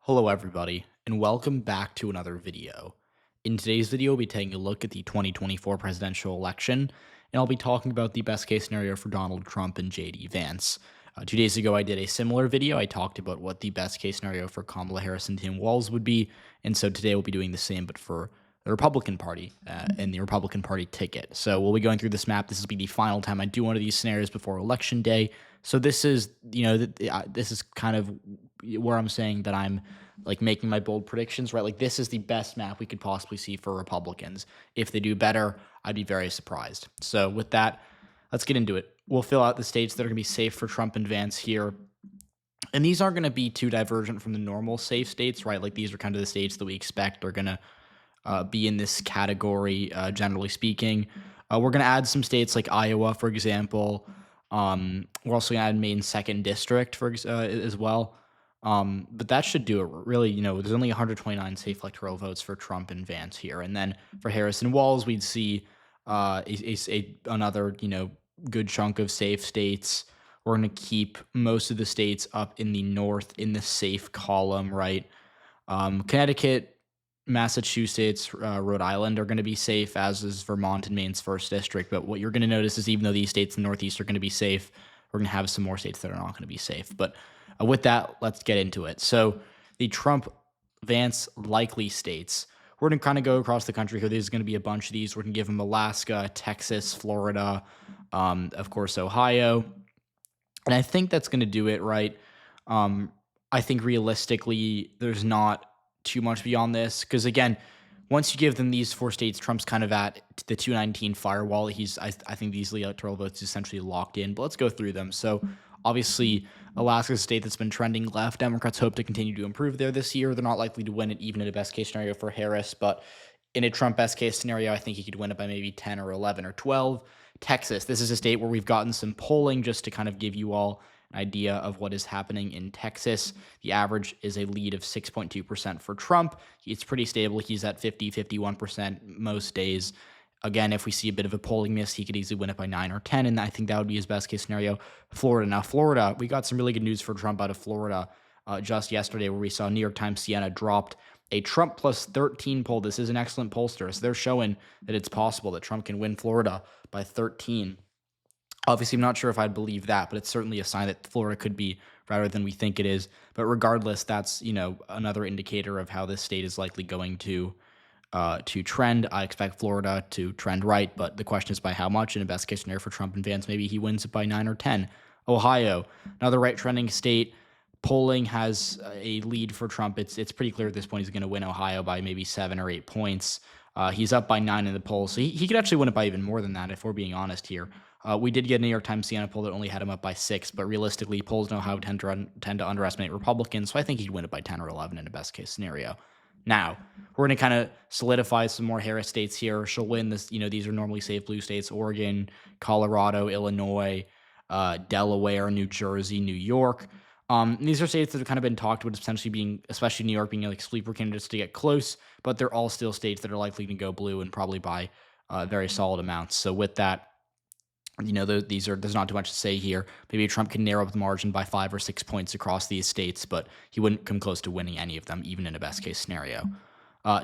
Hello everybody, and welcome back to another video. In today's video, we'll be taking a look at the 2024 presidential election, and I'll be talking about the best case scenario for Donald Trump and JD Vance. 2 days ago, I did a similar video. I talked about what the best case scenario for Kamala Harris and Tim Walz would be, and so today we'll be doing the same, but for the Republican Party and the Republican Party ticket. So we'll be going through this map. This will be the final time I do one of these scenarios before Election Day. So this is, this is kind of where I'm saying that I'm like making my bold predictions, right? Like this is the best map we could possibly see for Republicans. If they do better, I'd be very surprised. So with that, let's get into it. We'll fill out the states that are going to be safe for Trump and Vance here. And these aren't going to be too divergent from the normal safe states, right? Like these are kind of the states that we expect are going to be in this category, generally speaking. We're going to add some states like Iowa, for example. We're also going to add Maine 2nd District as well. But that should do it. Really, there's only 129 safe electoral votes for Trump and Vance here. And then for Harris and Walz, we'd see another, good chunk of safe states. We're going to keep most of the states up in the north in the safe column, right? Connecticut, Massachusetts, Rhode Island are going to be safe, as is Vermont and Maine's 1st District. But what you're going to notice is even though these states in the Northeast are going to be safe, we're going to have some more states that are not going to be safe. But with that, let's get into it. So the Trump-Vance likely states, we're going to kind of go across the country here. There's going to be a bunch of these. We're going to give them Alaska, Texas, Florida, of course, Ohio. And I think that's going to do it, right? I think realistically, there's not too much beyond this. Because again, once you give them these 4 states, Trump's kind of at the 219 firewall. I think these electoral votes essentially locked in. But let's go through them. So obviously, Alaska's a state that's been trending left. Democrats hope to continue to improve there this year. They're not likely to win it even in a best case scenario for Harris. But in a Trump best case scenario, I think he could win it by maybe 10 or 11 or 12. Texas, this is a state where we've gotten some polling just to kind of give you all an idea of what is happening in Texas. The average is a lead of 6.2% for Trump. It's pretty stable. He's at 51% most days. Again, if we see a bit of a polling miss, he could easily win it by 9 or 10, and I think that would be his best case scenario. Florida. Now, Florida, we got some really good news for Trump out of Florida just yesterday, where we saw New York Times Siena dropped a Trump plus 13 poll. This is an excellent pollster, so they're showing that it's possible that Trump can win Florida by 13. Obviously, I'm not sure if I'd believe that, but it's certainly a sign that Florida could be better than we think it is. But regardless, that's another indicator of how this state is likely going to trend. I expect Florida to trend right, but the question is by how much. In a best case scenario for Trump and Vance, maybe he wins it by 9 or 10. Ohio, another right trending state. Polling has a lead for Trump. It's pretty clear at this point he's going to win Ohio by maybe 7 or 8 points. He's up by 9 in the polls, so he could actually win it by even more than that if we're being honest here. We did get a New York Times Siena poll that only had him up by 6, but realistically, polls know how tend to underestimate Republicans, so I think he'd win it by 10 or 11 in a best case scenario. Now, we're going to kind of solidify some more Harris states here. She'll win this. These are normally safe blue states: Oregon, Colorado, Illinois, Delaware, New Jersey, New York. These are states that have kind of been talked about as potentially being, especially New York, being like sleeper candidates to get close, but they're all still states that are likely to go blue and probably by very solid amounts. So with that, there's not too much to say here. Maybe Trump can narrow up the margin by 5 or 6 points across these states, but he wouldn't come close to winning any of them, even in a best case scenario.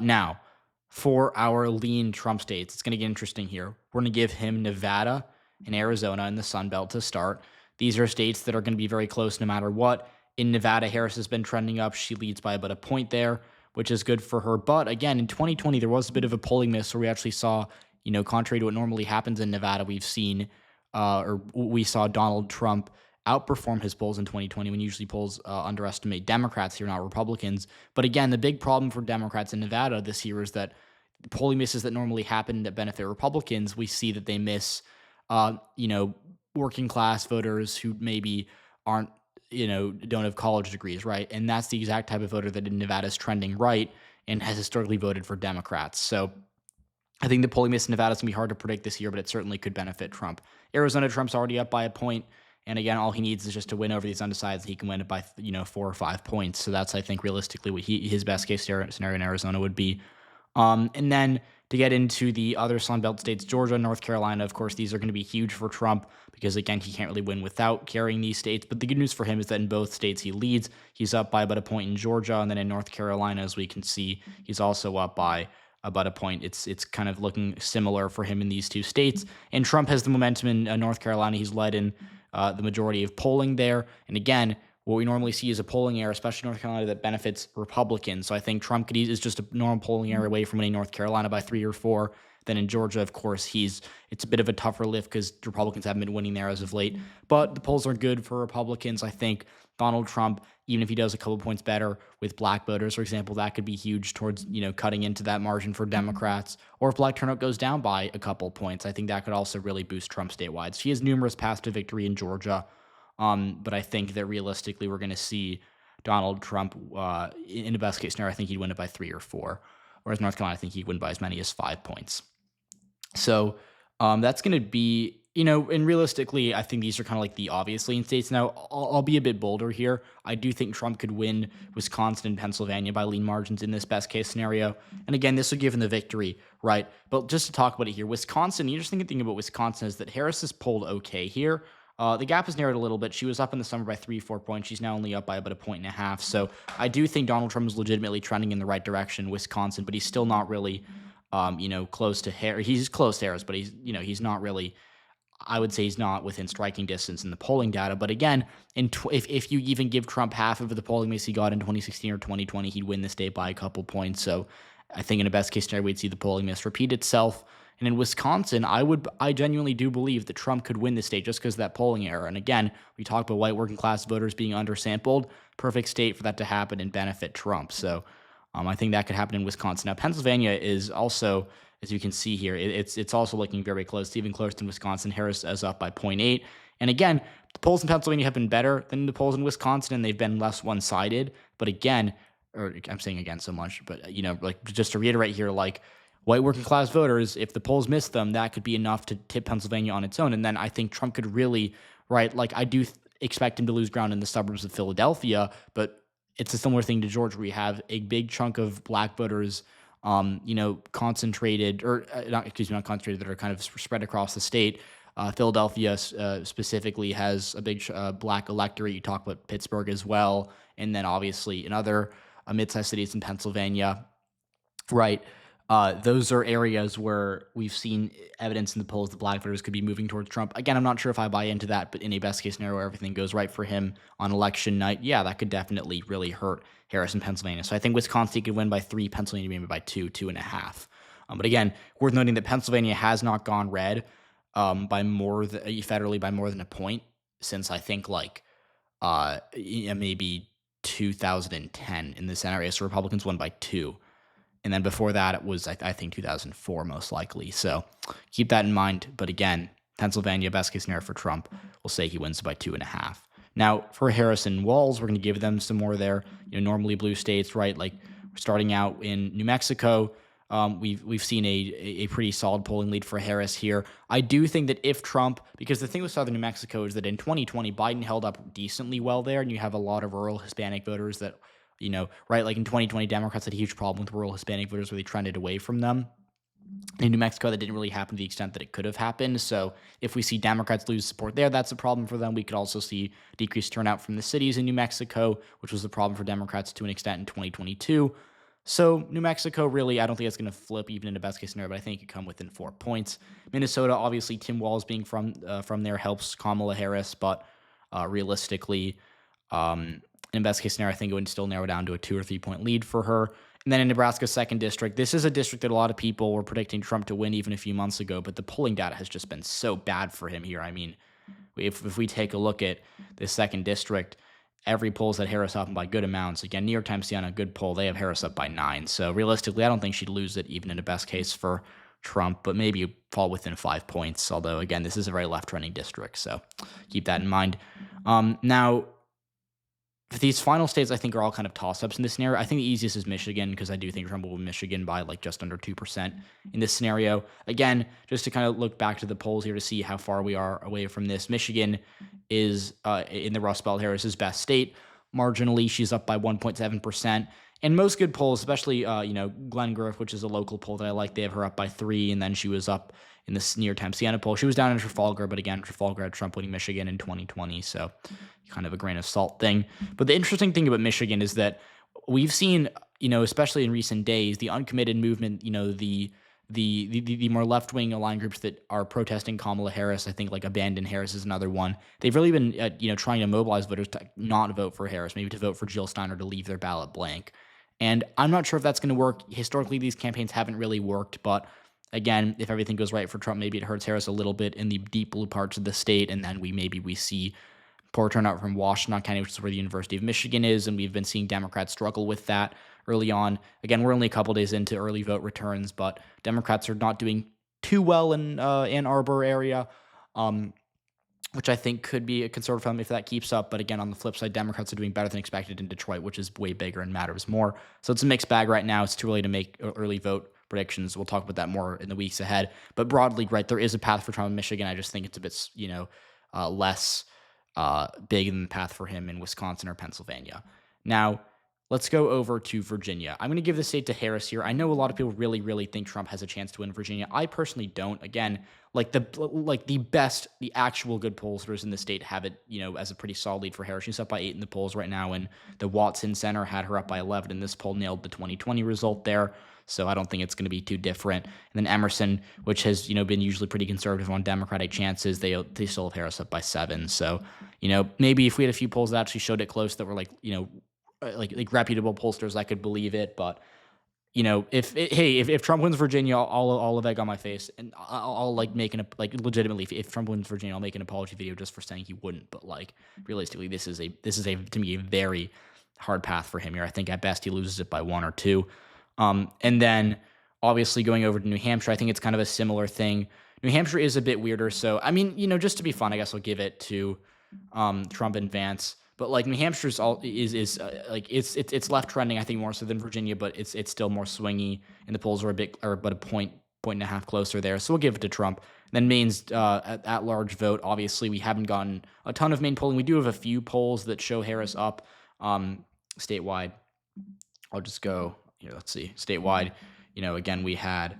Now, for our lean Trump states, it's going to get interesting here. We're going to give him Nevada and Arizona in the Sun Belt to start. These are states that are going to be very close no matter what. In Nevada, Harris has been trending up. She leads by about a point there, which is good for her. But again, in 2020, there was a bit of a polling miss where we actually saw, contrary to what normally happens in Nevada, we saw Donald Trump outperform his polls in 2020 when usually polls underestimate Democrats here, not Republicans. But again, the big problem for Democrats in Nevada this year is that polling misses that normally happen that benefit Republicans, we see that they miss, working class voters who maybe aren't, don't have college degrees, right? And that's the exact type of voter that in Nevada is trending right and has historically voted for Democrats. So I think the polling miss in Nevada is going to be hard to predict this year, but it certainly could benefit Trump. Arizona, Trump's already up by a point. And again, all he needs is just to win over these undecideds. He can win it by, 4 or 5 points. So that's, I think, realistically what his best case scenario in Arizona would be. And then to get into the other Sun Belt states, Georgia, North Carolina, of course, these are going to be huge for Trump because, again, he can't really win without carrying these states. But the good news for him is that in both states he leads. He's up by about a point in Georgia, and then in North Carolina, as we can see, he's also up by about a point. It's kind of looking similar for him in these two states. And Trump has the momentum in North Carolina. He's led in the majority of polling there. And again, what we normally see is a polling error, especially North Carolina, that benefits Republicans. So I think Trump is just a normal polling error away from winning North Carolina by 3 or 4. Then in Georgia, of course, it's a bit of a tougher lift because Republicans haven't been winning there as of late. But the polls are good for Republicans. I think Donald Trump, even if he does a couple points better with black voters, for example, that could be huge towards cutting into that margin for Democrats. Or if black turnout goes down by a couple points, I think that could also really boost Trump statewide. So he has numerous paths to victory in Georgia. But I think that realistically, we're going to see Donald Trump in the best case scenario. I think he'd win it by 3 or 4. Whereas North Carolina, I think he'd win by as many as 5 points. So that's going to be, and realistically, I think these are kind of like the obvious lean states. Now, I'll be a bit bolder here. I do think Trump could win Wisconsin and Pennsylvania by lean margins in this best case scenario. And again, this would give him the victory, right? But just to talk about it here, Wisconsin, the interesting thing about Wisconsin is that Harris has polled okay here. The gap has narrowed a little bit. She was up in the summer by 3-4 points. She's now only up by about a 1.5. So I do think Donald Trump is legitimately trending in the right direction, Wisconsin, but he's still not really, close to Harris. He's close to Harris, but he's not really. I would say he's not within striking distance in the polling data. But again, if you even give Trump half of the polling base he got in 2016 or 2020, he'd win the state by a couple points. So I think in a best case scenario, we'd see the polling miss repeat itself. And in Wisconsin, I genuinely do believe that Trump could win the state just because of that polling error. And again, we talk about white working class voters being undersampled. Perfect state for that to happen and benefit Trump. So I think that could happen in Wisconsin. Now, Pennsylvania is also, as you can see here, it's also looking very close. Even close to Wisconsin. Harris is up by 0.8. And again, the polls in Pennsylvania have been better than the polls in Wisconsin, and they've been less one-sided. But again, or I'm saying again so much, but just to reiterate here, white working class voters, if the polls miss them, that could be enough to tip Pennsylvania on its own. And then I think Trump could really, right, I do expect him to lose ground in the suburbs of Philadelphia, but it's a similar thing to Georgia where you have a big chunk of black voters, concentrated, or not concentrated, that are kind of spread across the state. Philadelphia specifically has a big black electorate. You talk about Pittsburgh as well. And then obviously in other mid-sized cities in Pennsylvania, right? Those are areas where we've seen evidence in the polls that black voters could be moving towards Trump. Again, I'm not sure if I buy into that, but in a best case scenario where everything goes right for him on election night, yeah, that could definitely really hurt Harris in Pennsylvania. So I think Wisconsin could win by 3, Pennsylvania maybe by 2, 2.5. But again, worth noting that Pennsylvania has not gone red by more than federally by more than a point since I think maybe 2010 in the Senate race. So Republicans won by 2. And then before that, it was, I think, 2004 most likely. So keep that in mind. But again, Pennsylvania, best case scenario for Trump, we'll say he wins by 2.5. Now, for Harris and Walz, we're going to give them some more there. Normally blue states, right? We're starting out in New Mexico. We've seen a pretty solid polling lead for Harris here. I do think that if Trump, because the thing with southern New Mexico is that in 2020, Biden held up decently well there, and you have a lot of rural Hispanic voters that, right? In 2020, Democrats had a huge problem with rural Hispanic voters where they trended away from them. In New Mexico, that didn't really happen to the extent that it could have happened. So if we see Democrats lose support there, that's a problem for them. We could also see decreased turnout from the cities in New Mexico, which was a problem for Democrats to an extent in 2022. So New Mexico, really, I don't think it's going to flip even in a best case scenario, but I think it could come within 4 points. Minnesota, obviously, Tim Walz being from there helps Kamala Harris, but realistically, in best case scenario, I think it would still narrow down to a 2 or 3 point lead for her. And then in Nebraska's 2nd district, this is a district that a lot of people were predicting Trump to win even a few months ago, but the polling data has just been so bad for him here. I mean, if we take a look at the 2nd district, every poll's had Harris up by good amounts. Again, New York Times see on a good poll, they have Harris up by 9. So realistically, I don't think she'd lose it even in a best case for Trump, but maybe fall within 5 points. Although, again, this is a very left-trending district, so keep that in mind. Now, these final states, I think, are all kind of toss-ups in this scenario. I think the easiest is Michigan because I do think Trump will win Michigan by just under 2% in this scenario. Again, just to kind of look back to the polls here to see how far we are away from this. Michigan is in the Rust Belt Harris's best state. Marginally, she's up by 1.7%. And most good polls, especially Glengrove, which is a local poll that I like, they have her up by 3, and then she was up in this New York Times Siena poll. She was down in Trafalgar, but again, Trafalgar had Trump winning Michigan in 2020, so kind of a grain of salt thing. But the interesting thing about Michigan is that we've seen, especially in recent days, the uncommitted movement, the more left-wing aligned groups that are protesting Kamala Harris. I think like Abandon Harris is another one. They've really been, trying to mobilize voters to not vote for Harris, maybe to vote for Jill Steiner, to leave their ballot blank. And I'm not sure if that's going to work. Historically, these campaigns haven't really worked, but again, if everything goes right for Trump, maybe it hurts Harris a little bit in the deep blue parts of the state, and then we see poor turnout from Washtenaw County, which is where the University of Michigan is, and we've been seeing Democrats struggle with that early on. Again, we're only a couple days into early vote returns, but Democrats are not doing too well in Ann Arbor area, which I think could be a concern for them if that keeps up. But again, on the flip side, Democrats are doing better than expected in Detroit, which is way bigger and matters more. So it's a mixed bag right now. It's too early to make early vote predictions. We'll talk about that more in the weeks ahead. But broadly, right, there is a path for Trump in Michigan. I just think it's a bit, less big than the path for him in Wisconsin or Pennsylvania. Now, let's go over to Virginia. I'm going to give the state to Harris here. I know a lot of people really, really think Trump has a chance to win Virginia. I personally don't. Again, the actual good pollsters in the state have it, as a pretty solid lead for Harris. She's up by 8 in the polls right now, and the Watson Center had her up by 11, and this poll nailed the 2020 result there. So I don't think it's going to be too different. And then Emerson, which has, been usually pretty conservative on Democratic chances, they still have Harris up by 7. So, maybe if we had a few polls that actually showed it close that were like reputable pollsters, I could believe it. But, if Trump wins Virginia, I'll have egg on my face, and I'll legitimately, if Trump wins Virginia, I'll make an apology video just for saying he wouldn't. But realistically, this is to me a very hard path for him here. I think at best he loses it by 1 or 2. And then obviously going over to New Hampshire, I think it's kind of a similar thing. New Hampshire is a bit weirder. So, I mean, just to be fun, I guess I'll give it to Trump and Vance. But New Hampshire's it's left trending, I think, more so than Virginia, but it's still more swingy, and the polls are about a point and a half closer there. So we'll give it to Trump. And then Maine's at large vote. Obviously, we haven't gotten a ton of Maine polling. We do have a few polls that show Harris up statewide. I'll just go here. Let's see statewide. Again, we had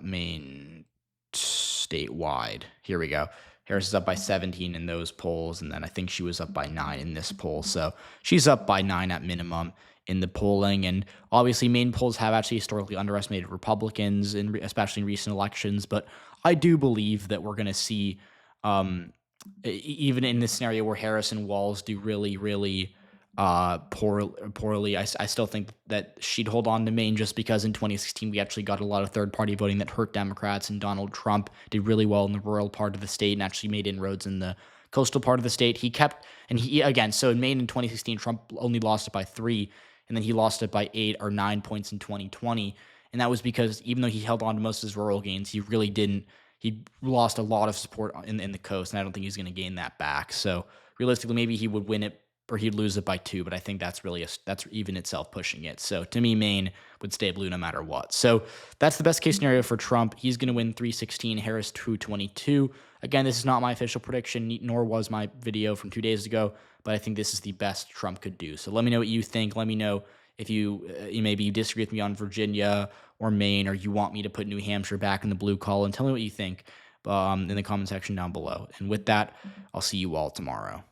Maine statewide. Here we go. Harris is up by 17 in those polls, and then I think she was up by 9 in this poll. So she's up by 9 at minimum in the polling. And obviously, Maine polls have actually historically underestimated Republicans, especially in recent elections. But I do believe that we're going to see, even in this scenario where Harris and Walz do really, really poorly, I still think that she'd hold on to Maine, just because in 2016 we actually got a lot of third-party voting that hurt Democrats, and Donald Trump did really well in the rural part of the state and actually made inroads in the coastal part of the state. So in Maine in 2016, Trump only lost it by 3, and then he lost it by 8 or 9 points in 2020, and that was because even though he held on to most of his rural gains, he really didn't. He lost a lot of support in the coast, and I don't think he's going to gain that back. So realistically, maybe he would win it, or he'd lose it by 2, but I think that's even itself pushing it. So to me, Maine would stay blue no matter what. So that's the best case scenario for Trump. He's going to win 316, Harris 222. Again, this is not my official prediction, nor was my video from 2 days ago, but I think this is the best Trump could do. So let me know what you think. Let me know if you disagree with me on Virginia or Maine, or you want me to put New Hampshire back in the blue column. Tell me what you think in the comment section down below. And with that, I'll see you all tomorrow.